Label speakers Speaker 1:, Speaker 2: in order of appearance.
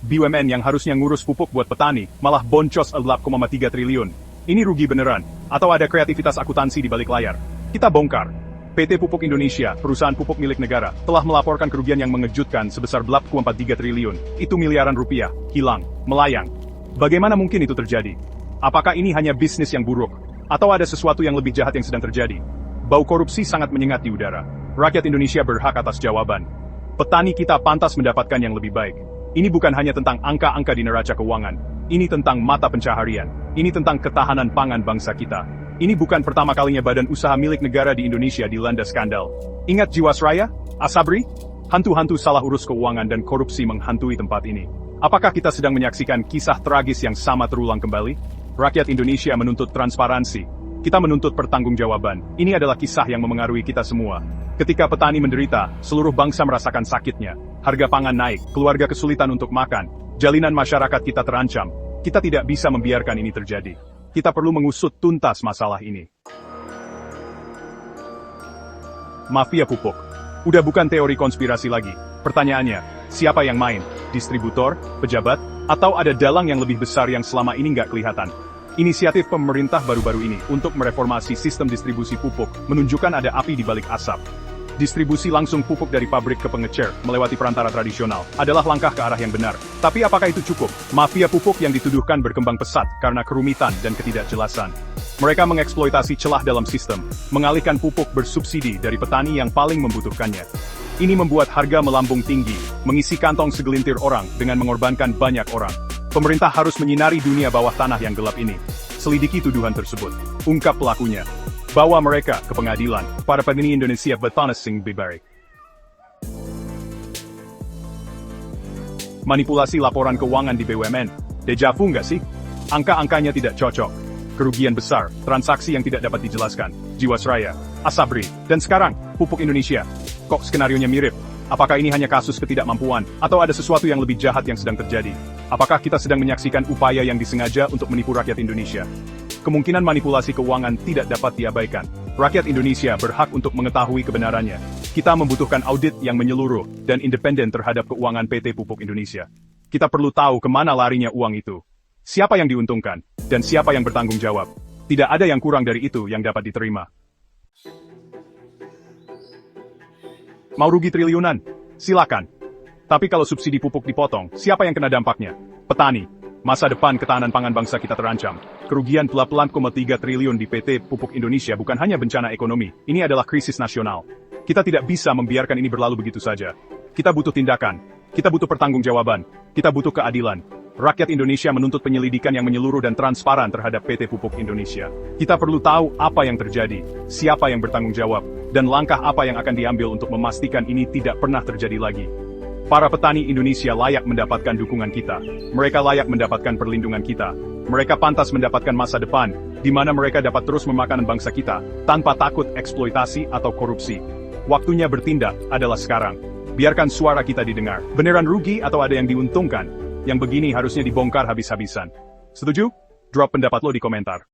Speaker 1: BUMN yang harusnya ngurus pupuk buat petani, malah boncos 4,3 triliun. Ini rugi beneran, atau ada kreativitas akuntansi di balik layar? Kita bongkar. PT Pupuk Indonesia, perusahaan pupuk milik negara, telah melaporkan kerugian yang mengejutkan sebesar 4,3 triliun. Itu miliaran rupiah, hilang, melayang. Bagaimana mungkin itu terjadi? Apakah ini hanya bisnis yang buruk? Atau ada sesuatu yang lebih jahat yang sedang terjadi? Bau korupsi sangat menyengat di udara. Rakyat Indonesia berhak atas jawaban. Petani kita pantas mendapatkan yang lebih baik. Ini bukan hanya tentang angka-angka di neraca keuangan. Ini tentang mata pencaharian. Ini tentang ketahanan pangan bangsa kita. Ini bukan pertama kalinya badan usaha milik negara di Indonesia dilanda skandal. Ingat Jiwasraya? Asabri? Hantu-hantu salah urus keuangan dan korupsi menghantui tempat ini. Apakah kita sedang menyaksikan kisah tragis yang sama terulang kembali? Rakyat Indonesia menuntut transparansi. Kita menuntut pertanggungjawaban. Ini adalah kisah yang memengaruhi kita semua. Ketika petani menderita, seluruh bangsa merasakan sakitnya. Harga pangan naik, keluarga kesulitan untuk makan, jalinan masyarakat kita terancam. Kita tidak bisa membiarkan ini terjadi. Kita perlu mengusut tuntas masalah ini. Mafia pupuk. Udah bukan teori konspirasi lagi. Pertanyaannya, siapa yang main? Distributor, pejabat, atau ada dalang yang lebih besar yang selama ini nggak kelihatan? Inisiatif pemerintah baru-baru ini untuk mereformasi sistem distribusi pupuk menunjukkan ada api di balik asap. Distribusi langsung pupuk dari pabrik ke pengecer, melewati perantara tradisional, adalah langkah ke arah yang benar. Tapi apakah itu cukup? Mafia pupuk yang dituduhkan berkembang pesat karena kerumitan dan ketidakjelasan. Mereka mengeksploitasi celah dalam sistem, mengalihkan pupuk bersubsidi dari petani yang paling membutuhkannya. Ini membuat harga melambung tinggi, mengisi kantong segelintir orang dengan mengorbankan banyak orang. Pemerintah harus menyinari dunia bawah tanah yang gelap ini. Selidiki tuduhan tersebut. Ungkap pelakunya. Bawa mereka ke pengadilan. Para petani Indonesia bertanah sing bibari. Manipulasi laporan keuangan di BUMN. Dejavu nggak sih? Angka-angkanya tidak cocok. Kerugian besar, transaksi yang tidak dapat dijelaskan. Jiwasraya, Asabri, dan sekarang, Pupuk Indonesia. Kok skenarionya mirip? Apakah ini hanya kasus ketidakmampuan, atau ada sesuatu yang lebih jahat yang sedang terjadi? Apakah kita sedang menyaksikan upaya yang disengaja untuk menipu rakyat Indonesia? Kemungkinan manipulasi keuangan tidak dapat diabaikan. Rakyat Indonesia berhak untuk mengetahui kebenarannya. Kita membutuhkan audit yang menyeluruh dan independen terhadap keuangan PT Pupuk Indonesia. Kita perlu tahu kemana larinya uang itu. Siapa yang diuntungkan, dan siapa yang bertanggung jawab. Tidak ada yang kurang dari itu yang dapat diterima. Mau rugi triliunan? Silakan. Tapi kalau subsidi pupuk dipotong, siapa yang kena dampaknya? Petani. Masa depan ketahanan pangan bangsa kita terancam. Kerugian 8,3 triliun di PT Pupuk Indonesia bukan hanya bencana ekonomi, ini adalah krisis nasional. Kita tidak bisa membiarkan ini berlalu begitu saja. Kita butuh tindakan. Kita butuh pertanggungjawaban. Kita butuh keadilan. Rakyat Indonesia menuntut penyelidikan yang menyeluruh dan transparan terhadap PT Pupuk Indonesia. Kita perlu tahu apa yang terjadi, siapa yang bertanggung jawab, dan langkah apa yang akan diambil untuk memastikan ini tidak pernah terjadi lagi. Para petani Indonesia layak mendapatkan dukungan kita. Mereka layak mendapatkan perlindungan kita. Mereka pantas mendapatkan masa depan, di mana mereka dapat terus memakan bangsa kita, tanpa takut eksploitasi atau korupsi. Waktunya bertindak adalah sekarang. Biarkan suara kita didengar. Beneran rugi atau ada yang diuntungkan? Yang begini harusnya dibongkar habis-habisan. Setuju? Drop pendapat lo di komentar.